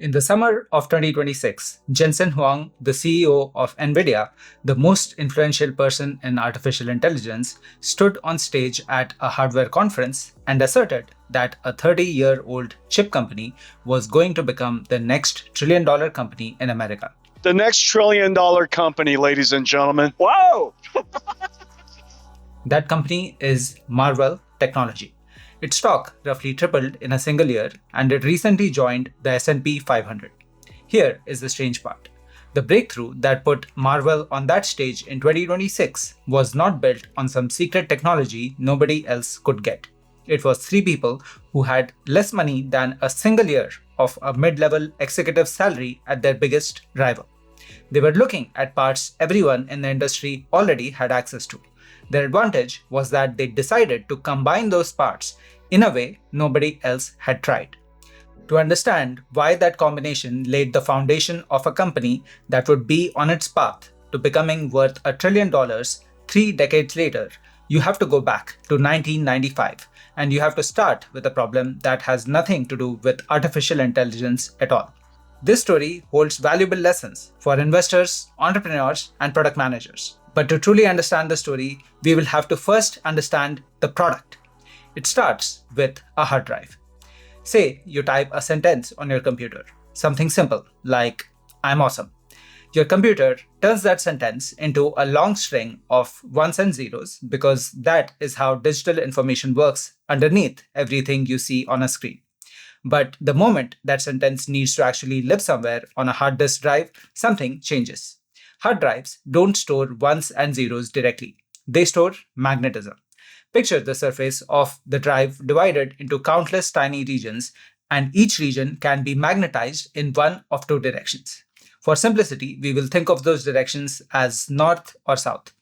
In the summer of 2026, Jensen Huang, the CEO of NVIDIA, the most influential person in artificial intelligence, stood on stage at a hardware conference and asserted that a 30-year-old chip company was going to become the next trillion-dollar company in America. The next trillion-dollar company, ladies and gentlemen. Whoa! That company is Marvell Technology. Its stock roughly tripled in a single year, and it recently joined the S&P 500. Here is the strange part. The breakthrough that put Marvell on that stage in 2026 was not built on some secret technology nobody else could get. It was three people who had less money than a single year of a mid-level executive salary at their biggest rival. They were looking at parts everyone in the industry already had access to. Their advantage was that they decided to combine those parts in a way nobody else had tried. To understand why that combination laid the foundation of a company that would be on its path to becoming worth $1 trillion 3 decades later, you have to go back to 1995, and you have to start with a problem that has nothing to do with artificial intelligence at all. This story holds valuable lessons for investors, entrepreneurs, and product managers. But to truly understand the story, we will have to first understand the product. It starts with a hard drive. Say you type a sentence on your computer, something simple like, "I'm awesome." Your computer turns that sentence into a long string of ones and zeros because that is how digital information works underneath everything you see on a screen. But the moment that sentence needs to actually live somewhere on a hard disk drive, something changes. Hard drives don't store ones and zeros directly. They store magnetism. Picture the surface of the drive divided into countless tiny regions, and each region can be magnetized in one of two directions. For simplicity, we will think of those directions as north or south.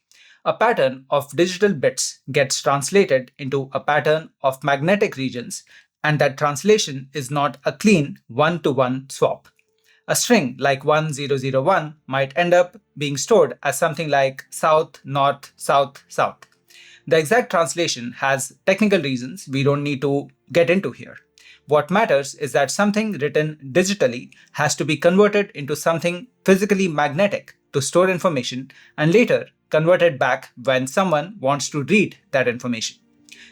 A pattern of digital bits gets translated into a pattern of magnetic regions, and that translation is not a clean one-to-one swap. A string like 1001 might end up being stored as something like south, north, south, south. The exact translation has technical reasons we don't need to get into here. What matters is that something written digitally has to be converted into something physically magnetic to store information and later converted back when someone wants to read that information.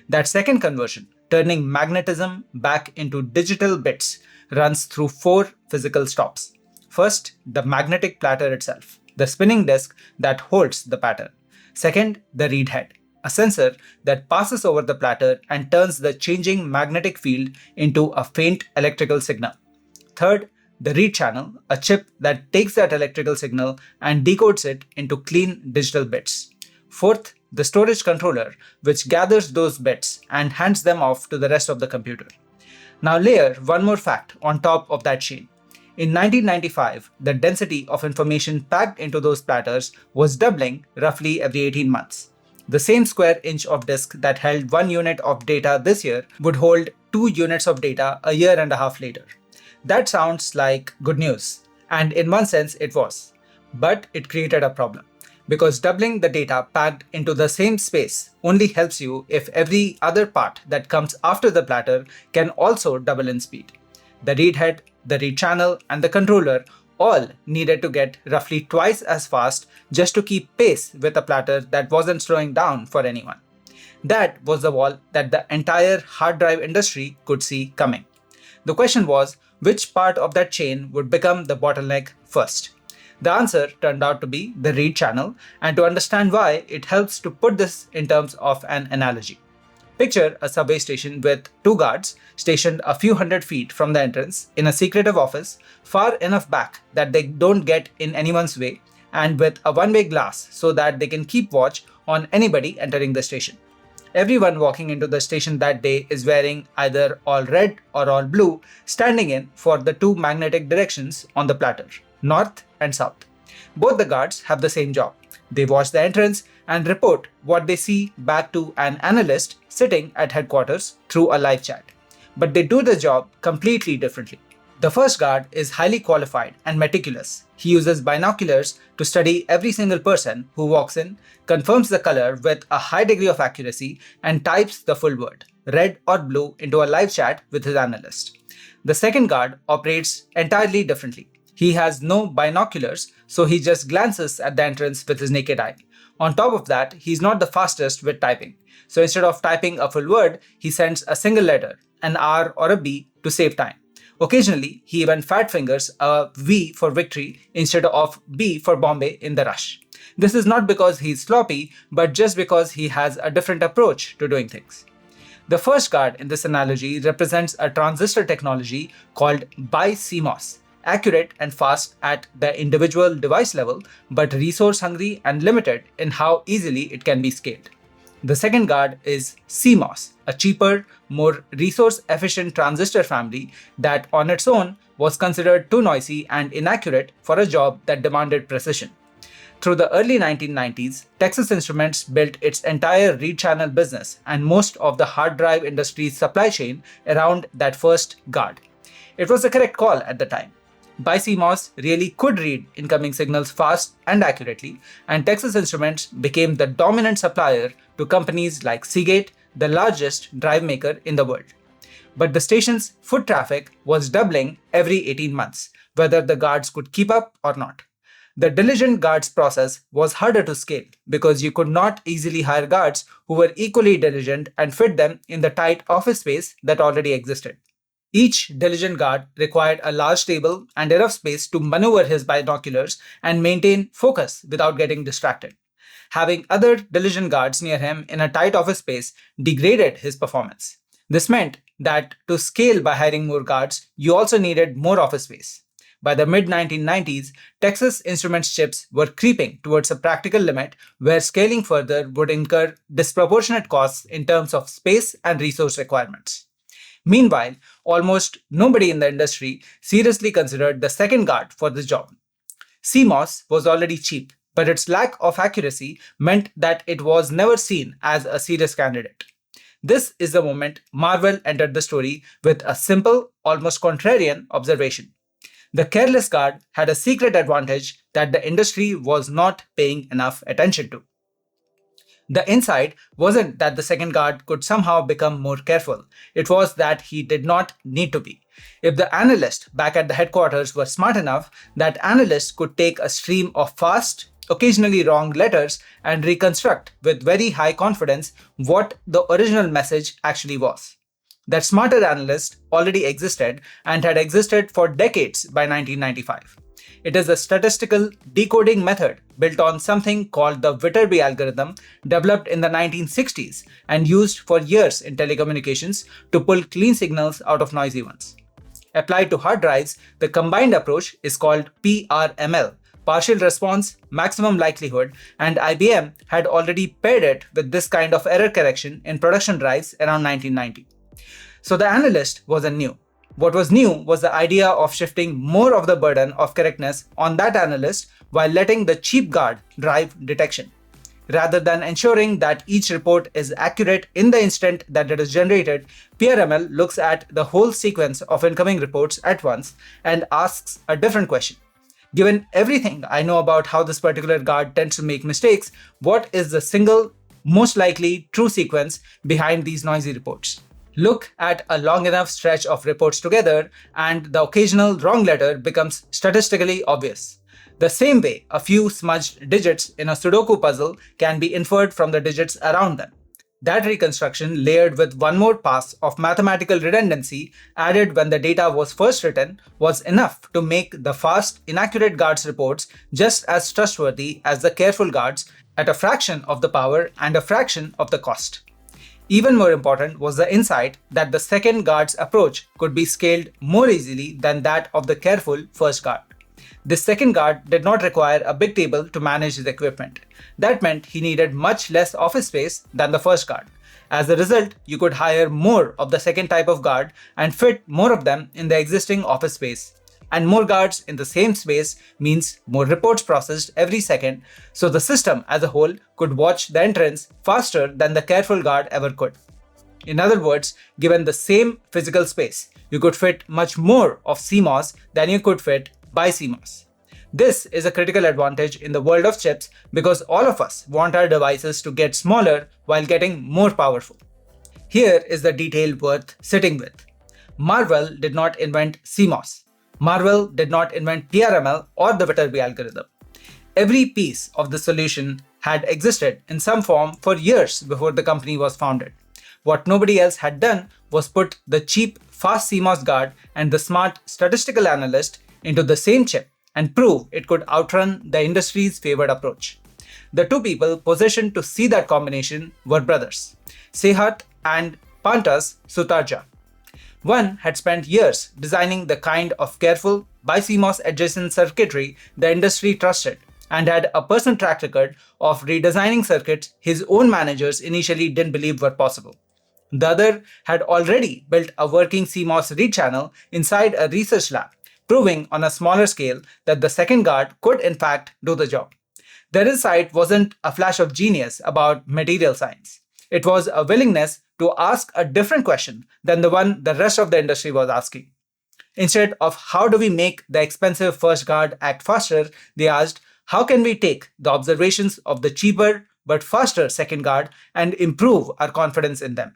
That second conversion, turning magnetism back into digital bits, runs through four physical stops. First, the magnetic platter itself, the spinning disk that holds the pattern. Second, the read head, a sensor that passes over the platter and turns the changing magnetic field into a faint electrical signal. Third, the read channel, a chip that takes that electrical signal and decodes it into clean digital bits. Fourth, the storage controller, which gathers those bits and hands them off to the rest of the computer. Now layer one more fact on top of that chain. In 1995, the density of information packed into those platters was doubling roughly every 18 months. The same square inch of disk that held 1 unit of data this year would hold 2 units of data a year and a half later. That sounds like good news, and in one sense it was. But it created a problem, because doubling the data packed into the same space only helps you if every other part that comes after the platter can also double in speed. The read head, the read channel, and the controller all needed to get roughly twice as fast just to keep pace with a platter that wasn't slowing down for anyone. That was the wall that the entire hard drive industry could see coming. The question was, which part of that chain would become the bottleneck first? The answer turned out to be the read channel, and to understand why, it helps to put this in terms of an analogy. Picture a subway station with two guards stationed a few hundred feet from the entrance in a secretive office far enough back that they don't get in anyone's way, and with a one-way glass so that they can keep watch on anybody entering the station. Everyone walking into the station that day is wearing either all red or all blue, standing in for the two magnetic directions on the platter, north and south. Both the guards have the same job. They watch the entrance and report what they see back to an analyst sitting at headquarters through a live chat. But they do the job completely differently. The first guard is highly qualified and meticulous. He uses binoculars to study every single person who walks in, confirms the color with a high degree of accuracy, and types the full word, red or blue, into a live chat with his analyst. The second guard operates entirely differently. He has no binoculars, so he just glances at the entrance with his naked eye. On top of that, he's not the fastest with typing. So instead of typing a full word, he sends a single letter, an R or a B, to save time. Occasionally, he even fat fingers a V for victory instead of B for Bombay in the rush. This is not because he's sloppy, but just because he has a different approach to doing things. The first guard in this analogy represents a transistor technology called BiCMOS, accurate and fast at the individual device level, but resource hungry and limited in how easily it can be scaled. The second guard is CMOS, a cheaper, more resource-efficient transistor family that on its own was considered too noisy and inaccurate for a job that demanded precision. Through the early 1990s, Texas Instruments built its entire read channel business and most of the hard drive industry's supply chain around that first guard. It was the correct call at the time. BiCMOS really could read incoming signals fast and accurately, and Texas Instruments became the dominant supplier to companies like Seagate, the largest drive maker in the world. But the station's foot traffic was doubling every 18 months, whether the guards could keep up or not. The diligent guards process was harder to scale because you could not easily hire guards who were equally diligent and fit them in the tight office space that already existed. Each diligent guard required a large table and enough space to maneuver his binoculars and maintain focus without getting distracted. Having other diligent guards near him in a tight office space degraded his performance. This meant that to scale by hiring more guards, you also needed more office space. By the mid-1990s, Texas Instruments chips were creeping towards a practical limit where scaling further would incur disproportionate costs in terms of space and resource requirements. Meanwhile, almost nobody in the industry seriously considered the second guard for this job. CMOS was already cheap, but its lack of accuracy meant that it was never seen as a serious candidate. This is the moment Marvell entered the story with a simple, almost contrarian observation. The careless guard had a secret advantage that the industry was not paying enough attention to. The insight wasn't that the second guard could somehow become more careful. It was that he did not need to be. If the analyst back at the headquarters were smart enough, that analyst could take a stream of fast, occasionally wrong letters and reconstruct with very high confidence what the original message actually was. That smarter analyst already existed and had existed for decades by 1995. It is a statistical decoding method built on something called the Viterbi algorithm, developed in the 1960s and used for years in telecommunications to pull clean signals out of noisy ones. Applied to hard drives, the combined approach is called PRML, partial response, maximum likelihood, and IBM had already paired it with this kind of error correction in production drives around 1990. So the analyst wasn't new. What was new was the idea of shifting more of the burden of correctness on that analyst while letting the cheap guard drive detection. Rather than ensuring that each report is accurate in the instant that it is generated, PRML looks at the whole sequence of incoming reports at once and asks a different question. Given everything I know about how this particular guard tends to make mistakes, what is the single most likely true sequence behind these noisy reports? Look at a long enough stretch of reports together and the occasional wrong letter becomes statistically obvious. The same way a few smudged digits in a Sudoku puzzle can be inferred from the digits around them. That reconstruction, layered with one more pass of mathematical redundancy added when the data was first written, was enough to make the fast, inaccurate guards reports just as trustworthy as the careful guards at a fraction of the power and a fraction of the cost. Even more important was the insight that the second guard's approach could be scaled more easily than that of the careful first guard. This second guard did not require a big table to manage his equipment. That meant he needed much less office space than the first guard. As a result, you could hire more of the second type of guard and fit more of them in the existing office space. And more guards in the same space means more reports processed every second, so the system as a whole could watch the entrance faster than the careful guard ever could. In other words, given the same physical space, you could fit much more of CMOS than you could fit BiCMOS. This is a critical advantage in the world of chips because all of us want our devices to get smaller while getting more powerful. Here is the detail worth sitting with. Marvell did not invent CMOS. Marvell did not invent PRML or the Viterbi algorithm. Every piece of the solution had existed in some form for years before the company was founded. What nobody else had done was put the cheap, fast CMOS guard and the smart statistical analyst into the same chip and prove it could outrun the industry's favored approach. The two people positioned to see that combination were brothers, Sehat and Pantas Sutarja. One had spent years designing the kind of careful BiCMOS adjacent circuitry the industry trusted and had a personal track record of redesigning circuits his own managers initially didn't believe were possible. The other had already built a working CMOS read channel inside a research lab, proving on a smaller scale that the second guard could in fact do the job. Their insight wasn't a flash of genius about material science. It was a willingness to ask a different question than the one the rest of the industry was asking. Instead of how do we make the expensive first guard act faster, they asked how can we take the observations of the cheaper but faster second guard and improve our confidence in them.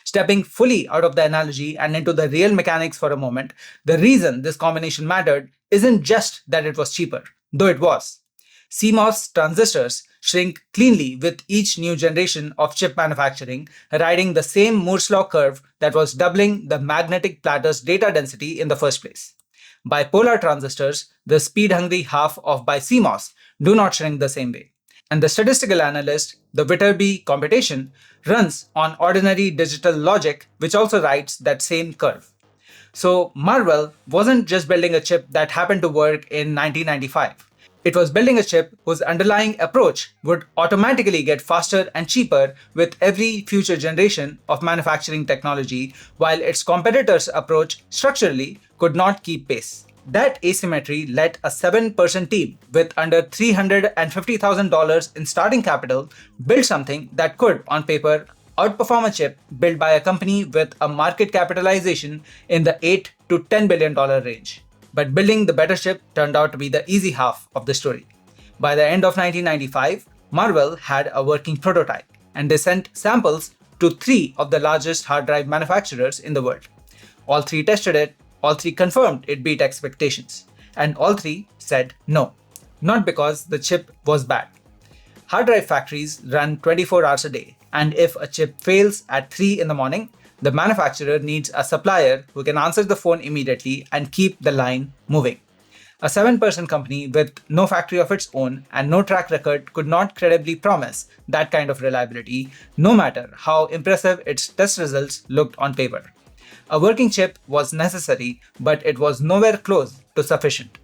Stepping fully out of the analogy and into the real mechanics for a moment, the reason this combination mattered isn't just that it was cheaper, though it was. CMOS transistors shrink cleanly with each new generation of chip manufacturing, riding the same Moore's law curve that was doubling the magnetic platter's data density in the first place. Bipolar transistors, the speed-hungry half of BiCMOS, do not shrink the same way. And the statistical analyst, the Viterbi computation, runs on ordinary digital logic, which also rides that same curve. So Marvell wasn't just building a chip that happened to work in 1995. It was building a chip whose underlying approach would automatically get faster and cheaper with every future generation of manufacturing technology, while its competitors' approach structurally could not keep pace. That asymmetry let a 7-person team with under $350,000 in starting capital build something that could, on paper, outperform a chip built by a company with a market capitalization in the $8 to $10 billion range. But building the better chip turned out to be the easy half of the story. By the end of 1995, Marvell had a working prototype, and they sent samples to 3 of the largest hard drive manufacturers in the world. All 3 tested it, all 3 confirmed it beat expectations, and all 3 said no. Not because the chip was bad. Hard drive factories run 24 hours a day, and if a chip fails at 3 in the morning, the manufacturer needs a supplier who can answer the phone immediately and keep the line moving. A 7-person company with no factory of its own and no track record could not credibly promise that kind of reliability, no matter how impressive its test results looked on paper. A working chip was necessary, but it was nowhere close to sufficient.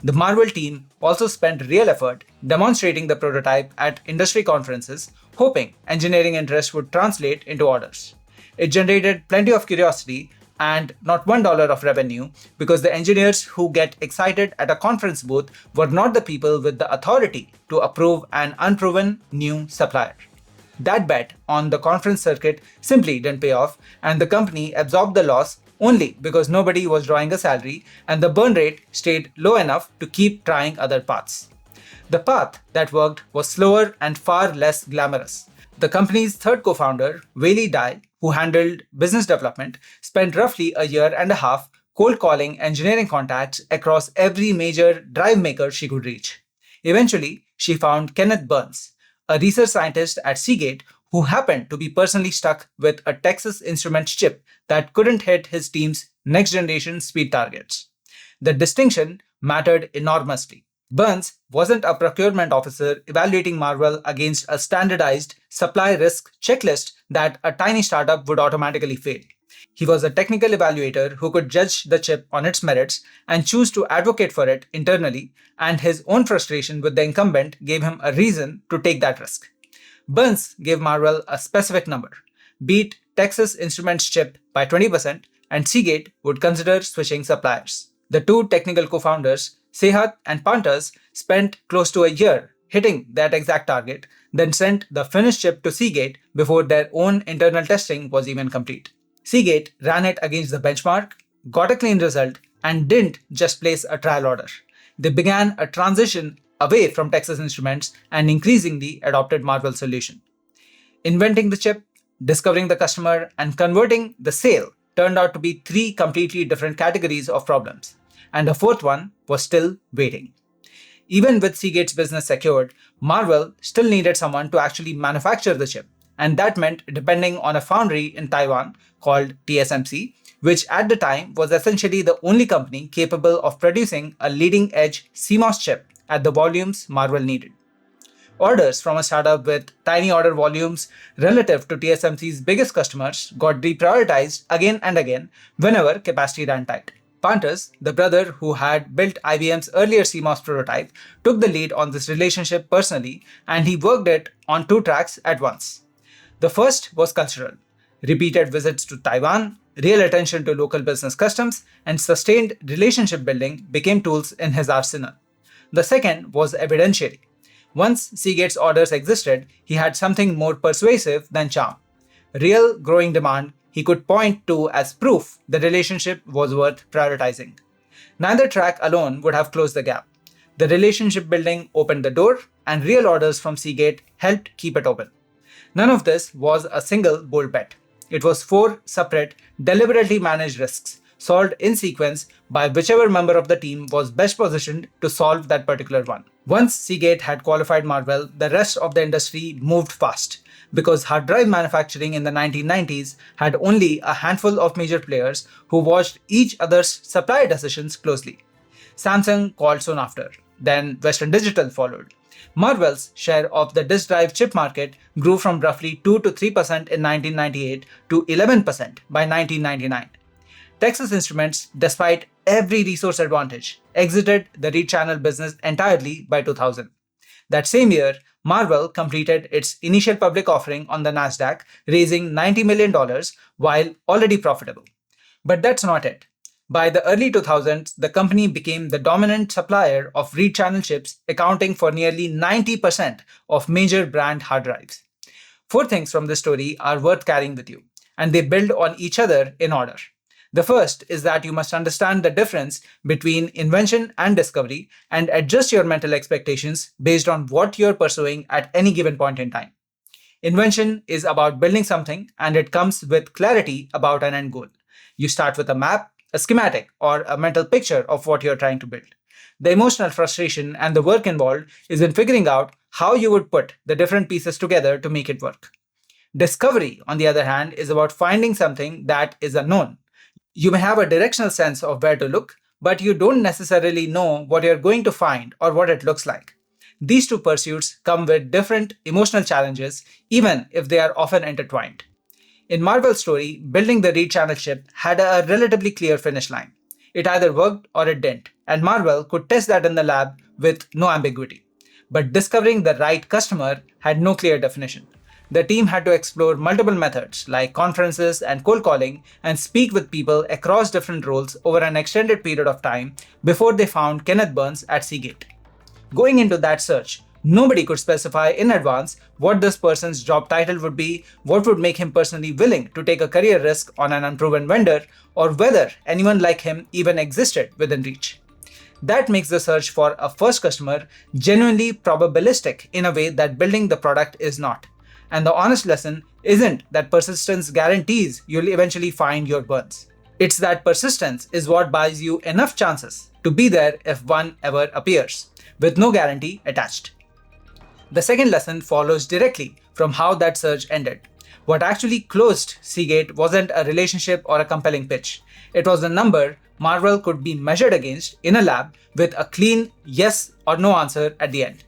The Marvell team also spent real effort demonstrating the prototype at industry conferences, hoping engineering interest would translate into orders. It generated plenty of curiosity and not $1 of revenue because the engineers who get excited at a conference booth were not the people with the authority to approve an unproven new supplier. That bet on the conference circuit simply didn't pay off, and the company absorbed the loss only because nobody was drawing a salary and the burn rate stayed low enough to keep trying other paths. The path that worked was slower and far less glamorous. The company's third co-founder, Wei Dai, who handled business development, spent roughly a year and a half cold calling engineering contacts across every major drive maker she could reach. Eventually, she found Kenneth Burns, a research scientist at Seagate who happened to be personally stuck with a Texas Instruments chip that couldn't hit his team's next-generation speed targets. The distinction mattered enormously. Burns wasn't a procurement officer evaluating Marvell against a standardized supply risk checklist that a tiny startup would automatically fail. He was a technical evaluator who could judge the chip on its merits and choose to advocate for it internally, and his own frustration with the incumbent gave him a reason to take that risk. Burns gave Marvell a specific number: beat Texas Instruments chip by 20%, and Seagate would consider switching suppliers. The two technical co-founders, Sehat and Pantas, spent close to a year hitting that exact target, then sent the finished chip to Seagate before their own internal testing was even complete. Seagate ran it against the benchmark, got a clean result, and didn't just place a trial order. They began a transition away from Texas Instruments and increasingly adopted Marvell's solution. Inventing the chip, discovering the customer, and converting the sale turned out to be three completely different categories of problems, and the fourth one was still waiting. Even with Seagate's business secured, Marvell still needed someone to actually manufacture the chip, and that meant depending on a foundry in Taiwan called TSMC, which at the time was essentially the only company capable of producing a leading edge CMOS chip at the volumes Marvell needed. Orders from a startup with tiny order volumes relative to TSMC's biggest customers got deprioritized again and again whenever capacity ran tight. Pantas, the brother who had built IBM's earlier CMOS prototype, took the lead on this relationship personally, and he worked it on two tracks at once. The first was cultural: repeated visits to Taiwan, real attention to local business customs, and sustained relationship building became tools in his arsenal. The second was evidentiary. Once Seagate's orders existed, he had something more persuasive than charm: real growing demand he could point to as proof the relationship was worth prioritizing. Neither track alone would have closed the gap. The relationship building opened the door, and real orders from Seagate helped keep it open. None of this was a single bold bet. It was four separate, deliberately managed risks, solved in sequence by whichever member of the team was best positioned to solve that particular one. Once Seagate had qualified Marvell, the rest of the industry moved fast, because hard drive manufacturing in the 1990s had only a handful of major players who watched each other's supply decisions closely. Samsung called soon after. Then Western Digital followed. Marvell's share of the disk drive chip market grew from roughly 2 to 3% in 1998 to 11% by 1999. Texas Instruments, despite every resource advantage, exited the read channel business entirely by 2000. That same year, Marvell completed its initial public offering on the Nasdaq, raising $90 million while already profitable. But that's not it. By the early 2000s, the company became the dominant supplier of read channel chips, accounting for nearly 90% of major brand hard drives. Four things from this story are worth carrying with you, and they build on each other in order. The first is that you must understand the difference between invention and discovery and adjust your mental expectations based on what you're pursuing at any given point in time. Invention is about building something, and it comes with clarity about an end goal. You start with a map, a schematic, or a mental picture of what you're trying to build. The emotional frustration and the work involved is in figuring out how you would put the different pieces together to make it work. Discovery, on the other hand, is about finding something that is unknown. You may have a directional sense of where to look, but you don't necessarily know what you're going to find or what it looks like. These two pursuits come with different emotional challenges, even if they are often intertwined. In Marvell's story, building the read channel chip had a relatively clear finish line. It either worked or it didn't, and Marvell could test that in the lab with no ambiguity. But discovering the right customer had no clear definition. The team had to explore multiple methods like conferences and cold calling and speak with people across different roles over an extended period of time before they found Kenneth Burns at Seagate. Going into that search, nobody could specify in advance what this person's job title would be, what would make him personally willing to take a career risk on an unproven vendor, or whether anyone like him even existed within reach. That makes the search for a first customer genuinely probabilistic in a way that building the product is not. And the honest lesson isn't that persistence guarantees you'll eventually find your Burns. It's that persistence is what buys you enough chances to be there if one ever appears, with no guarantee attached. The second lesson follows directly from how that search ended. What actually closed Seagate wasn't a relationship or a compelling pitch. It was a number Marvell could be measured against in a lab with a clean yes or no answer at the end.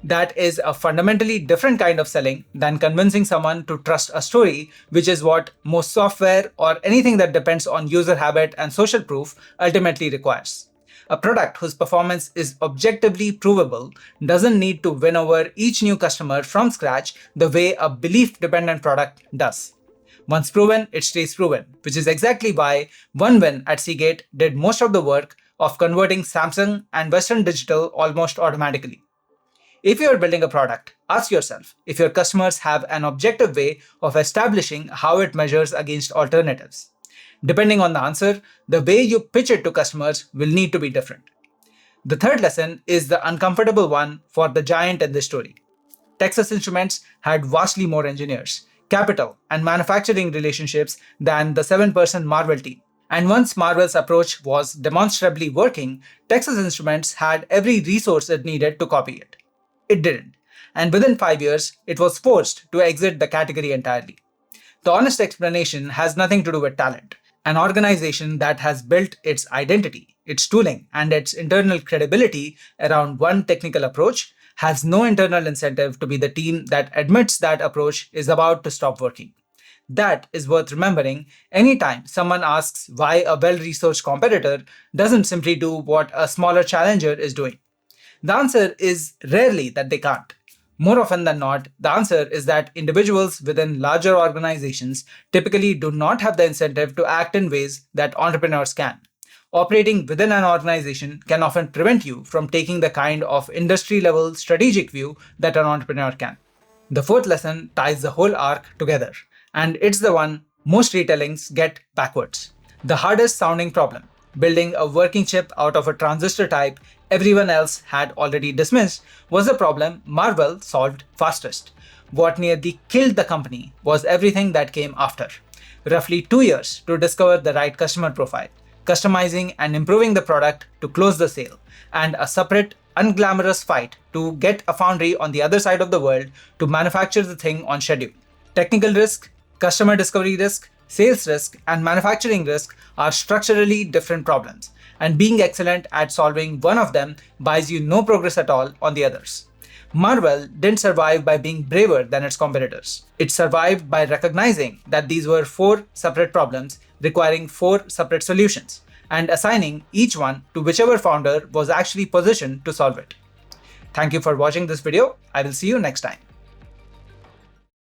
That is a fundamentally different kind of selling than convincing someone to trust a story, which is what most software or anything that depends on user habit and social proof ultimately requires. A product whose performance is objectively provable doesn't need to win over each new customer from scratch the way a belief-dependent product does. Once proven, it stays proven, which is exactly why one win at Seagate did most of the work of converting Samsung and Western Digital almost automatically. If you are building a product, ask yourself if your customers have an objective way of establishing how it measures against alternatives. Depending on the answer, the way you pitch it to customers will need to be different. The third lesson is the uncomfortable one for the giant in this story. Texas Instruments had vastly more engineers, capital, and manufacturing relationships than the 7-person Marvell team. And once Marvell's approach was demonstrably working, Texas Instruments had every resource it needed to copy it. It didn't, and within 5 years, it was forced to exit the category entirely. The honest explanation has nothing to do with talent. An organization that has built its identity, its tooling, and its internal credibility around one technical approach has no internal incentive to be the team that admits that approach is about to stop working. That is worth remembering anytime someone asks why a well-researched competitor doesn't simply do what a smaller challenger is doing. The answer is rarely that they can't. More often than not, the answer is that individuals within larger organizations typically do not have the incentive to act in ways that entrepreneurs can. Operating within an organization can often prevent you from taking the kind of industry-level strategic view that an entrepreneur can. The fourth lesson ties the whole arc together, and it's the one most retellings get backwards. The hardest sounding problem, building a working chip out of a transistor type everyone else had already dismissed, was the problem Marvell solved fastest. What nearly killed the company was everything that came after. Roughly 2 years to discover the right customer profile, customizing and improving the product to close the sale, and a separate, unglamorous fight to get a foundry on the other side of the world to manufacture the thing on schedule. Technical risk, customer discovery risk, sales risk, and manufacturing risk are structurally different problems, and being excellent at solving one of them buys you no progress at all on the others. Marvell didn't survive by being braver than its competitors. It survived by recognizing that these were 4 separate problems requiring 4 separate solutions, and assigning each one to whichever founder was actually positioned to solve it. Thank you for watching this video. I will see you next time.